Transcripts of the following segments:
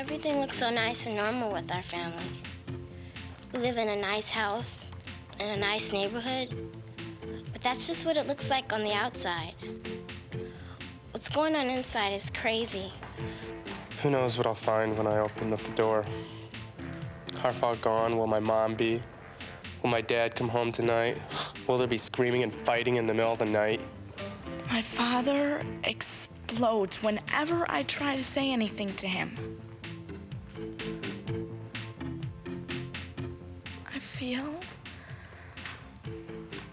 Everything looks so nice and normal with our family. We live in a nice house, in a nice neighborhood, but that's just what it looks like on the outside. What's going on inside is crazy. Who knows what I'll find when I open up the door? How far gone will my mom be? Will my dad come home tonight? Will there be screaming and fighting in the middle of the night? My father explodes whenever I try to say anything to him. I feel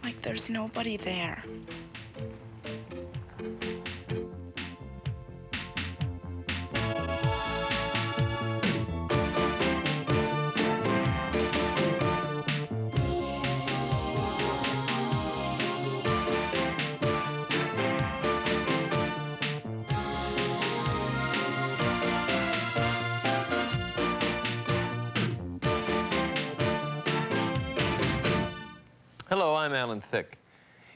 like there's nobody there. Hello, I'm Alan Thicke.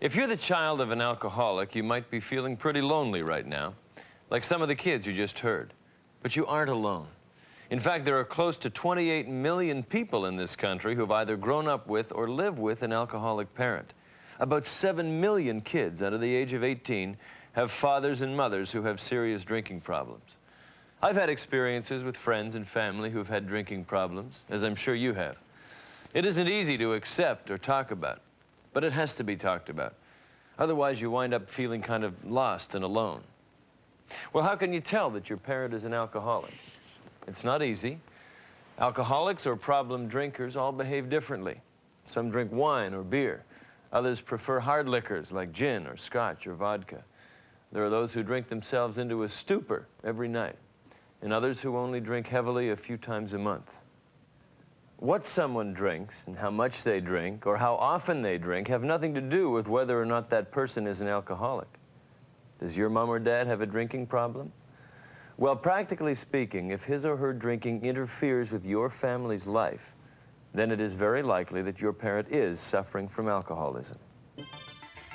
If you're the child of an alcoholic, you might be feeling pretty lonely right now, like some of the kids you just heard. But you aren't alone. In fact, there are close to 28 million people in this country who've either grown up with or live with an alcoholic parent. About 7 million kids under the age of 18 have fathers and mothers who have serious drinking problems. I've had experiences with friends and family who've had drinking problems, as I'm sure you have. It isn't easy to accept or talk about, but it has to be talked about. Otherwise, you wind up feeling kind of lost and alone. Well, how can you tell that your parent is an alcoholic? It's not easy. Alcoholics or problem drinkers all behave differently. Some drink wine or beer. Others prefer hard liquors like gin or scotch or vodka. There are those who drink themselves into a stupor every night, and others who only drink heavily a few times a month. What someone drinks and how much they drink or how often they drink have nothing to do with whether or not that person is an alcoholic. Does your mom or dad have a drinking problem? Well, practically speaking, if his or her drinking interferes with your family's life, then it is very likely that your parent is suffering from alcoholism.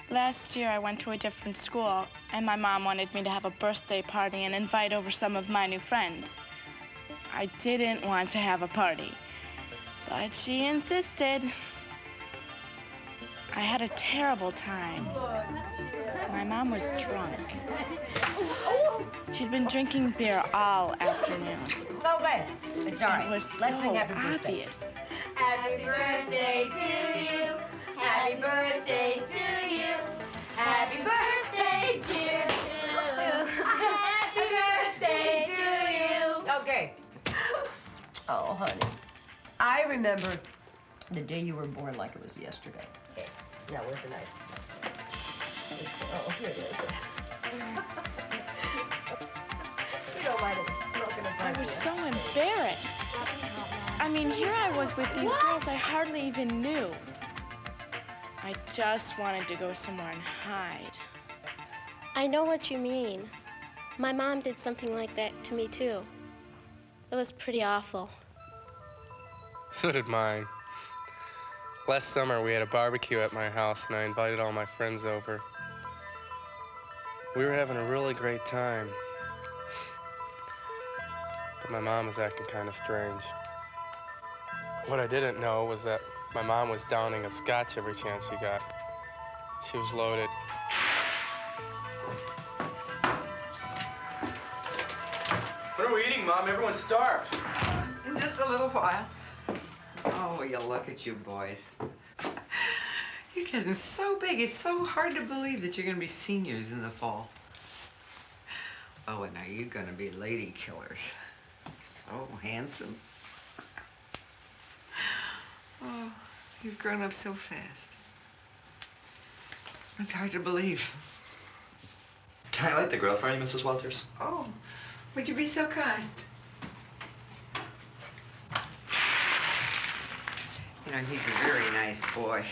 Last year, I went to a different school, and my mom wanted me to have a birthday party and invite over some of my new friends. I didn't want to have a party, but she insisted. I had a terrible time. My mom was drunk. She'd been drinking beer all afternoon. No way. It's all right. It was Let's so sing happy birthday. obvious. Happy birthday to you. Happy birthday to you. Happy birthday to you. Happy birthday to you. Okay. Oh, honey. I remember the day you were born like it was yesterday. Okay. Now, where's the knife? Oh, here it is. You don't mind it smoking a I was so embarrassed. I mean, here I was with these girls I hardly even knew. I just wanted to go somewhere and hide. I know what you mean. My mom did something like that to me, too. It was pretty awful. So did mine. Last summer, we had a barbecue at my house, and I invited all my friends over. We were having a really great time. But my mom was acting kind of strange. What I didn't know was that my mom was downing a scotch every chance she got. She was loaded. What are we eating, Mom? Everyone's starved. In just a little while. Oh, will you look at you boys. You're getting so big. It's so hard to believe that you're going to be seniors in the fall. Oh, and are you going to be lady killers? So handsome. Oh, you've grown up so fast. It's hard to believe. Can I light the grill for you, Mrs. Walters? Oh, would you be so kind? You know, he's a very nice boy,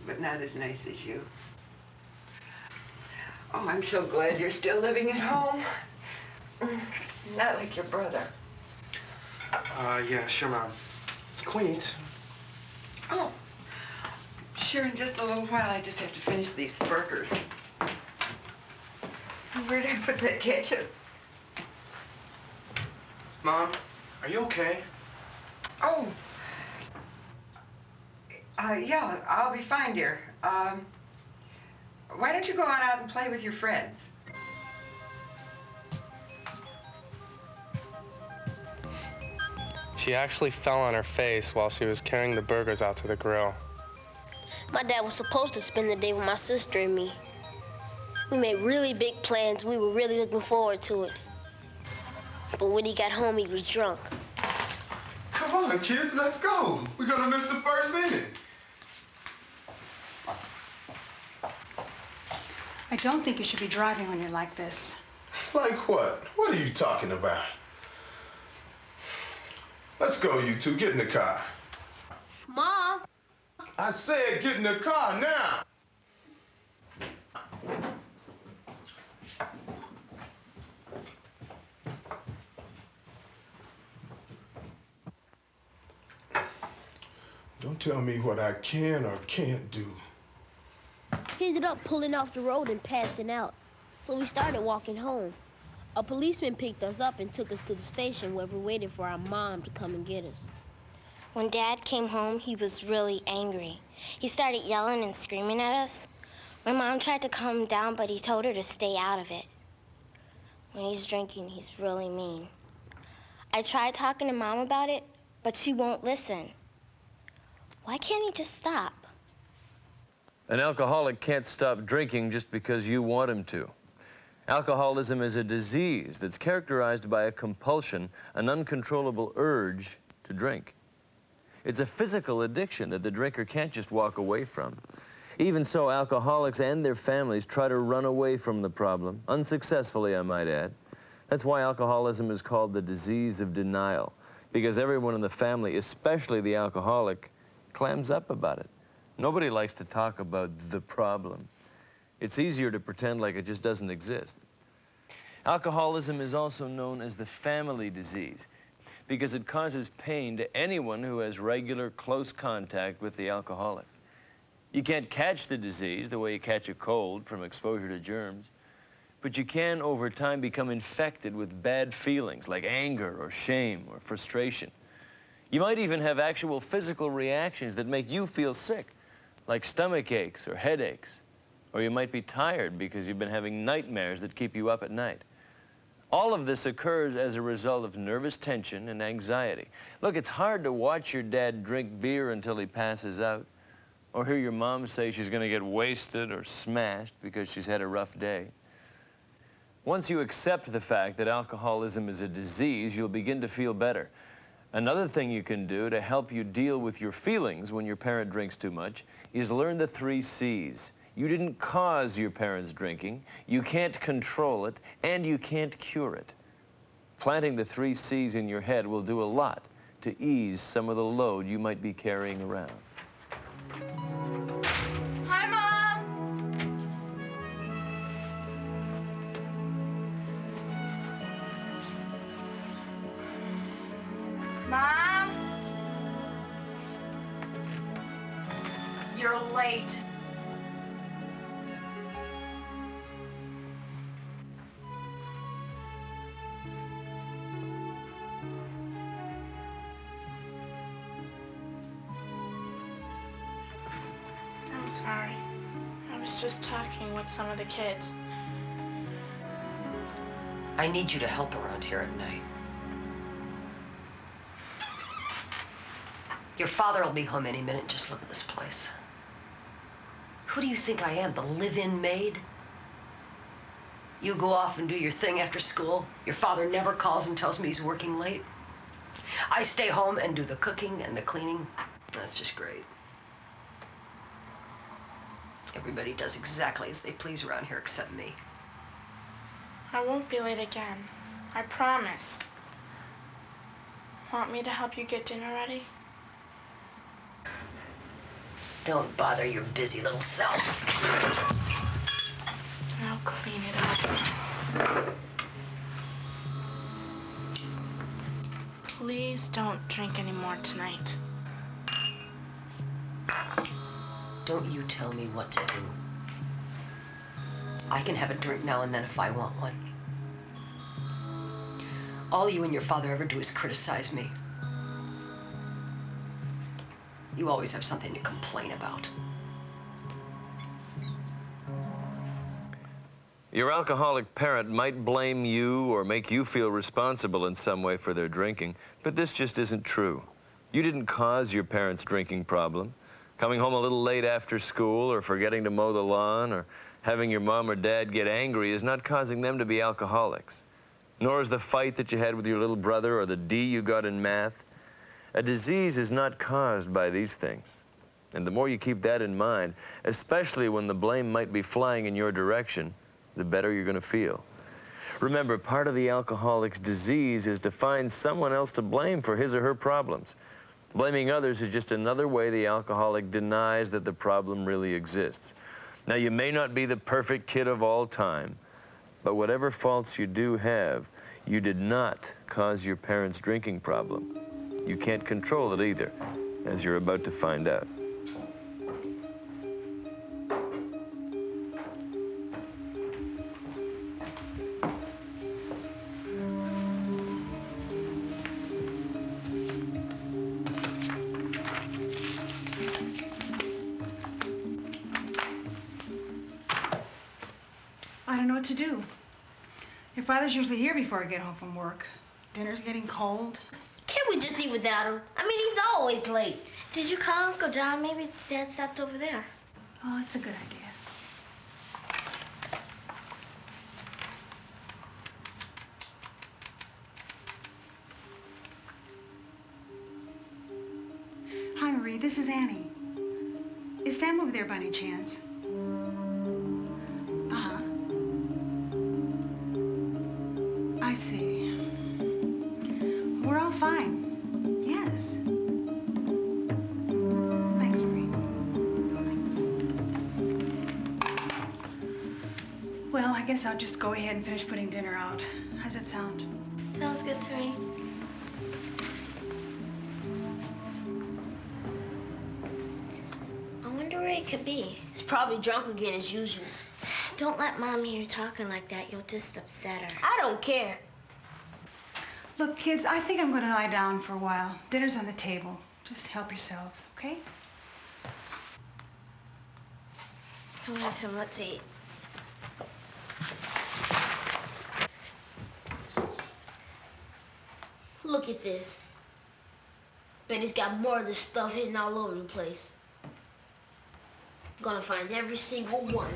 but not as nice as you. Oh, I'm so glad you're still living at home. Not like your brother. Yeah, sure, Mom. Queen. Oh, sure, in just a little while. I just have to finish these burgers. Where did I put that ketchup? Mom, are you okay? Oh. Yeah, I'll be fine, dear. Why don't you go on out and play with your friends? She actually fell on her face while she was carrying the burgers out to the grill. My dad was supposed to spend the day with my sister and me. We made really big plans. We were really looking forward to it. But when he got home, he was drunk. Come on, kids, let's go. We're gonna miss the first inning. I don't think you should be driving when you're like this. Like what? What are you talking about? Let's go, you two. Get in the car. Mom! I said get in the car now. Don't tell me what I can or can't do. He ended up pulling off the road and passing out. So we started walking home. A policeman picked us up and took us to the station where we waited for our mom to come and get us. When Dad came home, he was really angry. He started yelling and screaming at us. My mom tried to calm him down, but he told her to stay out of it. When he's drinking, he's really mean. I tried talking to Mom about it, but she won't listen. Why can't he just stop? An alcoholic can't stop drinking just because you want him to. Alcoholism is a disease that's characterized by a compulsion, an uncontrollable urge to drink. It's a physical addiction that the drinker can't just walk away from. Even so, alcoholics and their families try to run away from the problem, unsuccessfully, I might add. That's why alcoholism is called the disease of denial, because everyone in the family, especially the alcoholic, clams up about it. Nobody likes to talk about the problem. It's easier to pretend like it just doesn't exist. Alcoholism is also known as the family disease because it causes pain to anyone who has regular, close contact with the alcoholic. You can't catch the disease the way you catch a cold from exposure to germs, but you can, over time, become infected with bad feelings like anger or shame or frustration. You might even have actual physical reactions that make you feel sick, like stomach aches or headaches. Or you might be tired because you've been having nightmares that keep you up at night. All of this occurs as a result of nervous tension and anxiety. Look, it's hard to watch your dad drink beer until he passes out, or hear your mom say she's going to get wasted or smashed because she's had a rough day. Once you accept the fact that alcoholism is a disease, you'll begin to feel better. Another thing you can do to help you deal with your feelings when your parent drinks too much is learn the 3 C's. You didn't cause your parents' drinking, you can't control it, and you can't cure it. Planting the 3 C's in your head will do a lot to ease some of the load you might be carrying around. Hi, Mom! Mom? You're late. I'm sorry. I was just talking with some of the kids. I need you to help around here at night. Your father will be home any minute. Just look at this place. Who do you think I am, the live-in maid? You go off and do your thing after school. Your father never calls and tells me he's working late. I stay home and do the cooking and the cleaning. That's just great. Everybody does exactly as they please around here except me. I won't be late again. I promise. Want me to help you get dinner ready? Don't bother your busy little self. I'll clean it up. Please don't drink anymore tonight. Don't you tell me what to do. I can have a drink now and then if I want one. All you and your father ever do is criticize me. You always have something to complain about. Your alcoholic parent might blame you or make you feel responsible in some way for their drinking, but this just isn't true. You didn't cause your parents' drinking problem. Coming home a little late after school or forgetting to mow the lawn or having your mom or dad get angry is not causing them to be alcoholics. Nor is the fight that you had with your little brother or the D you got in math. A disease is not caused by these things. And the more you keep that in mind, especially when the blame might be flying in your direction, the better you're going to feel. Remember, part of the alcoholic's disease is to find someone else to blame for his or her problems. Blaming others is just another way the alcoholic denies that the problem really exists. Now, you may not be the perfect kid of all time, but whatever faults you do have, you did not cause your parents' drinking problem. You can't control it either, as you're about to find out. I don't know what to do. Your father's usually here before I get home from work. Dinner's getting cold. Can't we just eat without him? I mean, he's always late. Did you call Uncle John? Maybe Dad stopped over there. Oh, that's a good idea. Hi, Marie. This is Annie. Is Sam over there by any chance? Uh-huh. I see. We're all fine. Yes. Thanks, Marie. Well, I guess I'll just go ahead and finish putting dinner out. How's that sound? Sounds good to me. I wonder where he could be. He's probably drunk again as usual. Don't let Mom hear you talking like that. You'll just upset her. I don't care. Look, kids, I think I'm going to lie down for a while. Dinner's on the table. Just help yourselves, okay? Come on, Tim. Let's eat. Look at this. Bet he's got more of this stuff hidden all over the place. I'm gonna find every single one.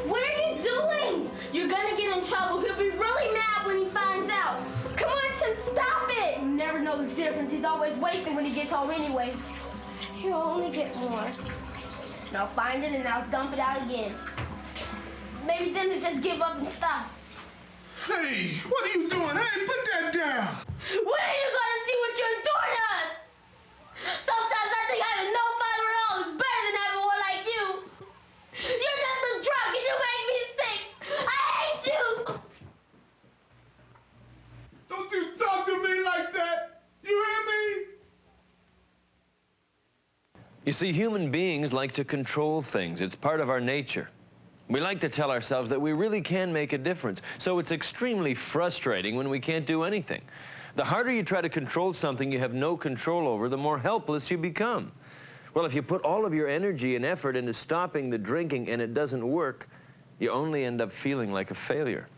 What are you doing? You're gonna get in trouble. He'll be really mad when he finds out. Come on, Tim, stop it! You never know the difference. He's always wasting when he gets home anyway. He'll only get more. And I'll find it and I'll dump it out again. Maybe then he'll just give up and stop. Hey, what are you doing? Hey, put that down. When are you gonna see what you're doing to us? Sometimes I think having no father at all is better than having one like you. You're just a drunk and you make me sick. I hate you. Don't you talk to me like that. You hear me? You see, human beings like to control things. It's part of our nature. We like to tell ourselves that we really can make a difference. So it's extremely frustrating when we can't do anything. The harder you try to control something you have no control over, the more helpless you become. Well, if you put all of your energy and effort into stopping the drinking and it doesn't work, you only end up feeling like a failure.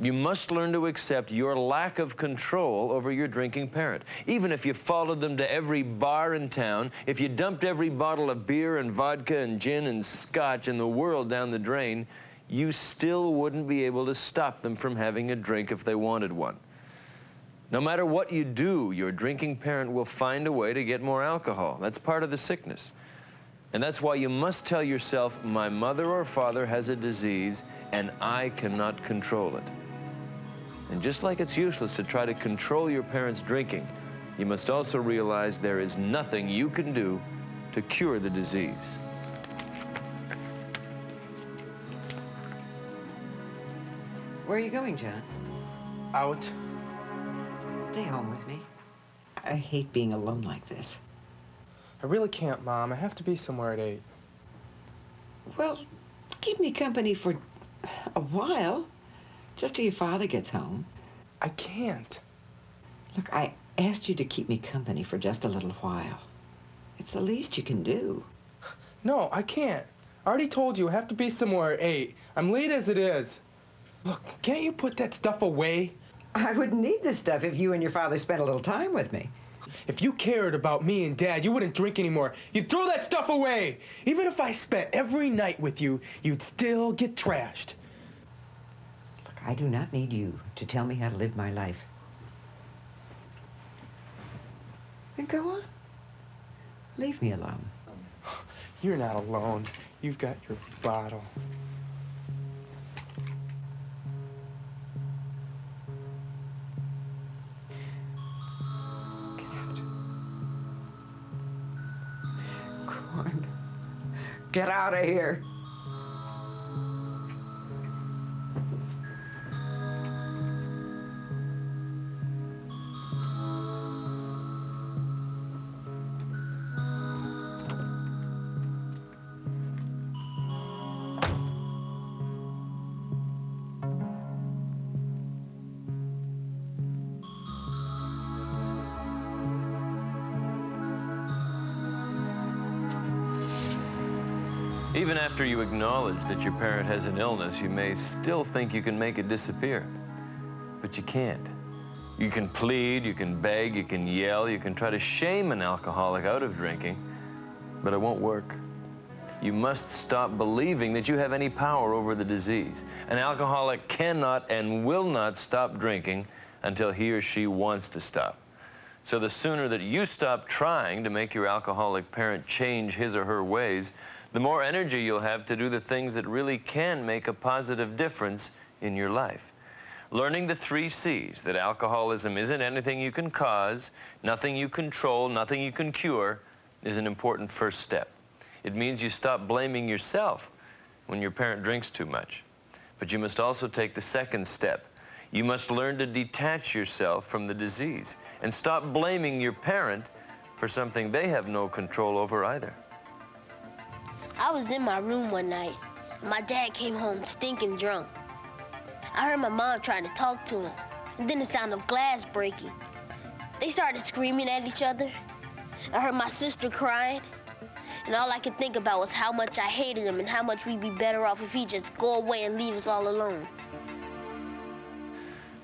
You must learn to accept your lack of control over your drinking parent. Even if you followed them to every bar in town, if you dumped every bottle of beer and vodka and gin and scotch in the world down the drain, you still wouldn't be able to stop them from having a drink if they wanted one. No matter what you do, your drinking parent will find a way to get more alcohol. That's part of the sickness. And that's why you must tell yourself, my mother or father has a disease and I cannot control it. And just like it's useless to try to control your parents' drinking, you must also realize there is nothing you can do to cure the disease. Where are you going, John? Out. Stay home with me. I hate being alone like this. I really can't, Mom. I have to be somewhere at 8. Well, keep me company for a while, just till your father gets home. I can't. Look, I asked you to keep me company for just a little while. It's the least you can do. No, I can't. I already told you I have to be somewhere at 8. I'm late as it is. Look, can't you put that stuff away? I wouldn't need this stuff if you and your father spent a little time with me. If you cared about me and Dad, you wouldn't drink anymore. You'd throw that stuff away. Even if I spent every night with you, you'd still get trashed. Look, I do not need you to tell me how to live my life. Then go on. Leave me alone. You're not alone. You've got your bottle. Get out of here. Even after you acknowledge that your parent has an illness, you may still think you can make it disappear. But you can't. You can plead, you can beg, you can yell, you can try to shame an alcoholic out of drinking, but it won't work. You must stop believing that you have any power over the disease. An alcoholic cannot and will not stop drinking until he or she wants to stop. So the sooner that you stop trying to make your alcoholic parent change his or her ways, the more energy you'll have to do the things that really can make a positive difference in your life. Learning the 3 C's, that alcoholism isn't anything you can cause, nothing you control, nothing you can cure, is an important first step. It means you stop blaming yourself when your parent drinks too much. But you must also take the second step. You must learn to detach yourself from the disease and stop blaming your parent for something they have no control over either. I was in my room one night, and my dad came home stinking drunk. I heard my mom trying to talk to him, and then the sound of glass breaking. They started screaming at each other. I heard my sister crying, and all I could think about was how much I hated him and how much we'd be better off if he'd just go away and leave us all alone.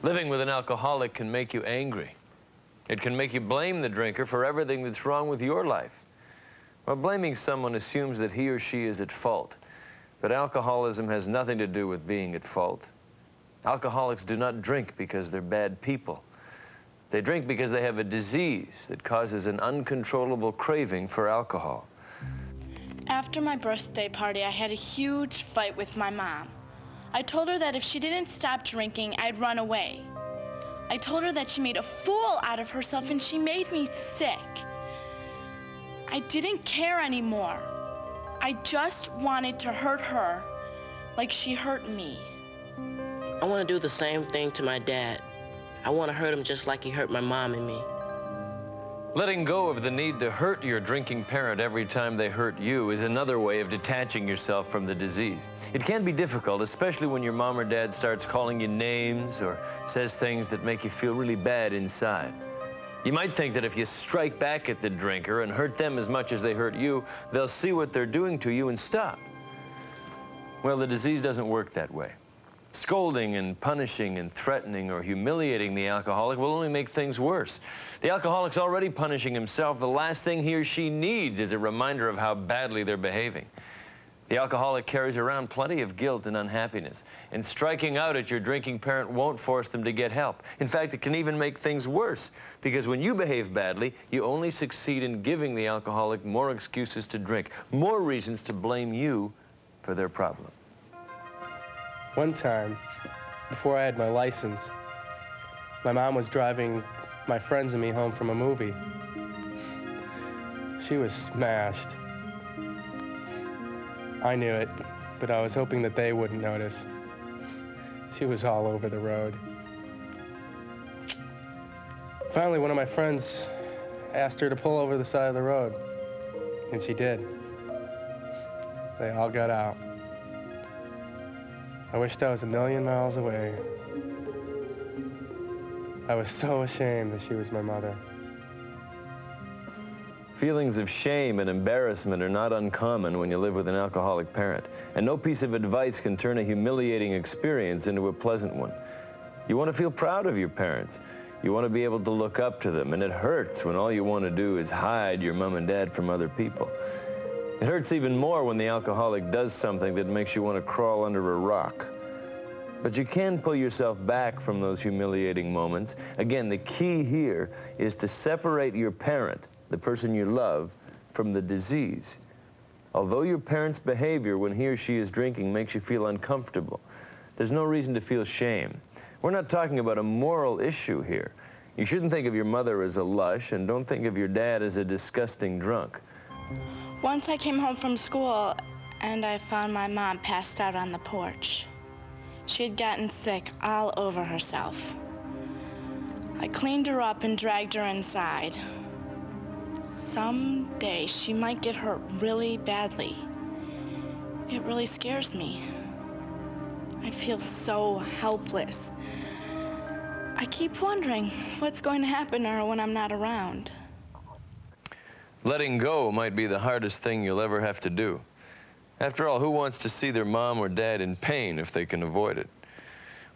Living with an alcoholic can make you angry. It can make you blame the drinker for everything that's wrong with your life. Well, blaming someone assumes that he or she is at fault. But alcoholism has nothing to do with being at fault. Alcoholics do not drink because they're bad people. They drink because they have a disease that causes an uncontrollable craving for alcohol. After my birthday party, I had a huge fight with my mom. I told her that if she didn't stop drinking, I'd run away. I told her that she made a fool out of herself and she made me sick. I didn't care anymore. I just wanted to hurt her like she hurt me. I want to do the same thing to my dad. I want to hurt him just like he hurt my mom and me. Letting go of the need to hurt your drinking parent every time they hurt you is another way of detaching yourself from the disease. It can be difficult, especially when your mom or dad starts calling you names or says things that make you feel really bad inside. You might think that if you strike back at the drinker and hurt them as much as they hurt you, they'll see what they're doing to you and stop. Well, the disease doesn't work that way. Scolding and punishing and threatening or humiliating the alcoholic will only make things worse. The alcoholic's already punishing himself. The last thing he or she needs is a reminder of how badly they're behaving. The alcoholic carries around plenty of guilt and unhappiness, and striking out at your drinking parent won't force them to get help. In fact, it can even make things worse, because when you behave badly, you only succeed in giving the alcoholic more excuses to drink, more reasons to blame you for their problem. One time, before I had my license, my mom was driving my friends and me home from a movie. She was smashed. I knew it, but I was hoping that they wouldn't notice. She was all over the road. Finally, one of my friends asked her to pull over the side of the road, and she did. They all got out. I wished I was a million miles away. I was so ashamed that she was my mother. Feelings of shame and embarrassment are not uncommon when you live with an alcoholic parent, and no piece of advice can turn a humiliating experience into a pleasant one. You want to feel proud of your parents. You want to be able to look up to them, and it hurts when all you want to do is hide your mom and dad from other people. It hurts even more when the alcoholic does something that makes you want to crawl under a rock. But you can pull yourself back from those humiliating moments. Again, the key here is to separate your parent, the person you love, from the disease. Although your parent's behavior when he or she is drinking makes you feel uncomfortable, there's no reason to feel shame. We're not talking about a moral issue here. You shouldn't think of your mother as a lush, and don't think of your dad as a disgusting drunk. Once I came home from school, and I found my mom passed out on the porch. She had gotten sick all over herself. I cleaned her up and dragged her inside. Someday she might get hurt really badly. It really scares me. I feel so helpless. I keep wondering what's going to happen to her when I'm not around. Letting go might be the hardest thing you'll ever have to do. After all, who wants to see their mom or dad in pain if they can avoid it?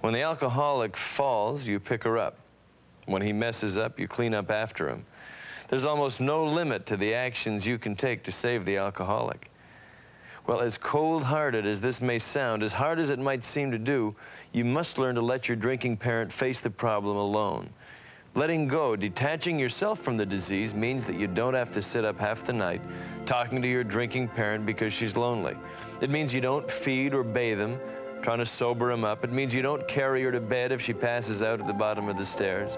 When the alcoholic falls, you pick her up. When he messes up, you clean up after him. There's almost no limit to the actions you can take to save the alcoholic. Well, as cold-hearted as this may sound, as hard as it might seem to do, you must learn to let your drinking parent face the problem alone. Letting go, detaching yourself from the disease, means that you don't have to sit up half the night talking to your drinking parent because she's lonely. It means you don't feed or bathe him, trying to sober him up. It means you don't carry her to bed if she passes out at the bottom of the stairs.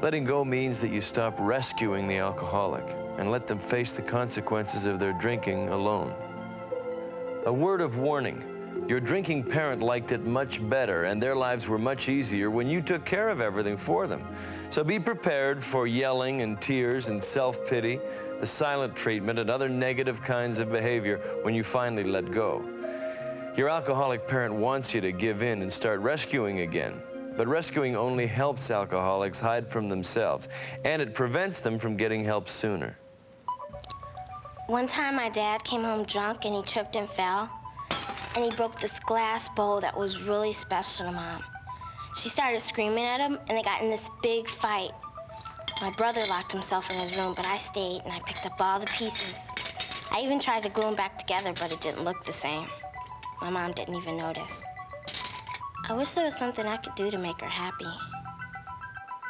Letting go means that you stop rescuing the alcoholic and let them face the consequences of their drinking alone. A word of warning. Your drinking parent liked it much better, and their lives were much easier when you took care of everything for them. So be prepared for yelling and tears and self-pity, the silent treatment, and other negative kinds of behavior when you finally let go. Your alcoholic parent wants you to give in and start rescuing again. But rescuing only helps alcoholics hide from themselves, and it prevents them from getting help sooner. One time my dad came home drunk and he tripped and fell, and he broke this glass bowl that was really special to Mom. She started screaming at him, and they got in this big fight. My brother locked himself in his room, but I stayed, and I picked up all the pieces. I even tried to glue them back together, but it didn't look the same. My mom didn't even notice. I wish there was something I could do to make her happy.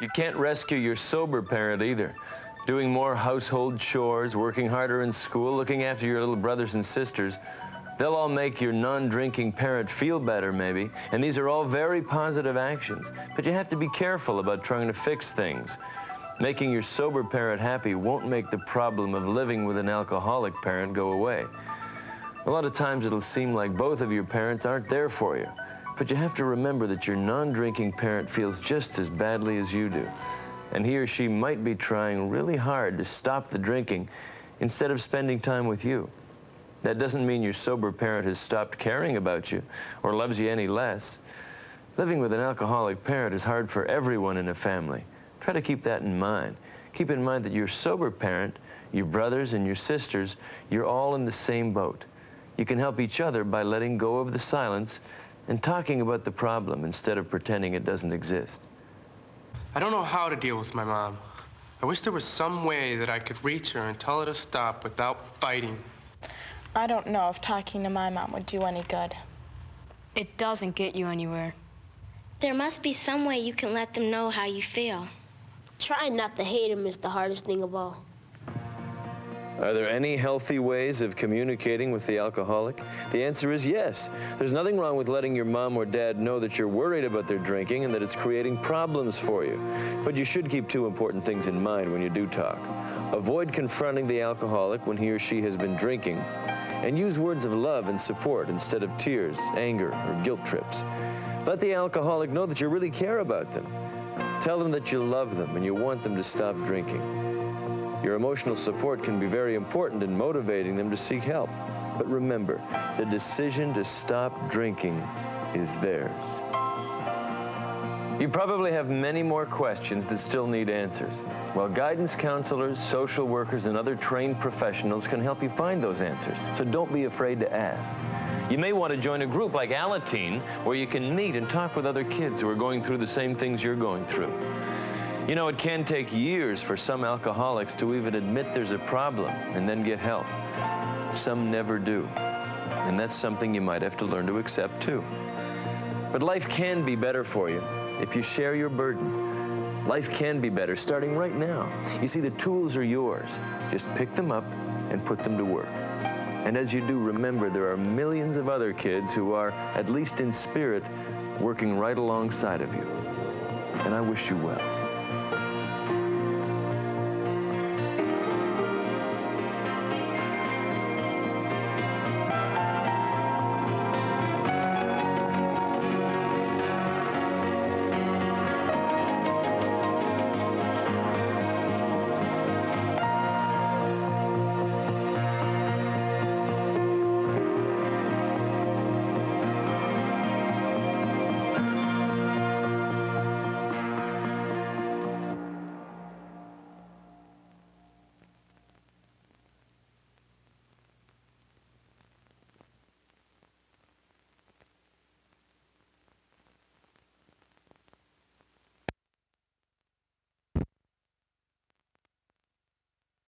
You can't rescue your sober parent either. Doing more household chores, working harder in school, looking after your little brothers and sisters, they'll all make your non-drinking parent feel better, maybe, and these are all very positive actions. But you have to be careful about trying to fix things. Making your sober parent happy won't make the problem of living with an alcoholic parent go away. A lot of times it'll seem like both of your parents aren't there for you. But you have to remember that your non-drinking parent feels just as badly as you do. And he or she might be trying really hard to stop the drinking instead of spending time with you. That doesn't mean your sober parent has stopped caring about you or loves you any less. Living with an alcoholic parent is hard for everyone in a family. Try to keep that in mind. Keep in mind that your sober parent, your brothers and your sisters, you're all in the same boat. You can help each other by letting go of the silence and talking about the problem instead of pretending it doesn't exist. I don't know how to deal with my mom. I wish there was some way that I could reach her and tell her to stop without fighting. I don't know if talking to my mom would do any good. It doesn't get you anywhere. There must be some way you can let them know how you feel. Trying not to hate him is the hardest thing of all. Are there any healthy ways of communicating with the alcoholic? The answer is yes. There's nothing wrong with letting your mom or dad know that you're worried about their drinking and that it's creating problems for you. But you should keep two important things in mind when you do talk. Avoid confronting the alcoholic when he or she has been drinking, And use words of love and support instead of tears, anger, or guilt trips. Let the alcoholic know that you really care about them. Tell them that you love them and you want them to stop drinking. Your emotional support can be very important in motivating them to seek help. But remember, the decision to stop drinking is theirs. You probably have many more questions that still need answers. Well, guidance counselors, social workers, and other trained professionals can help you find those answers, so don't be afraid to ask. You may want to join a group like Alateen, where you can meet and talk with other kids who are going through the same things you're going through. You know, it can take years for some alcoholics to even admit there's a problem and then get help. Some never do, and that's something you might have to learn to accept too. But life can be better for you if you share your burden. Life can be better starting right now. You see, the tools are yours. Just pick them up and put them to work. And as you do, remember there are millions of other kids who are, at least in spirit, working right alongside of you. And I wish you well.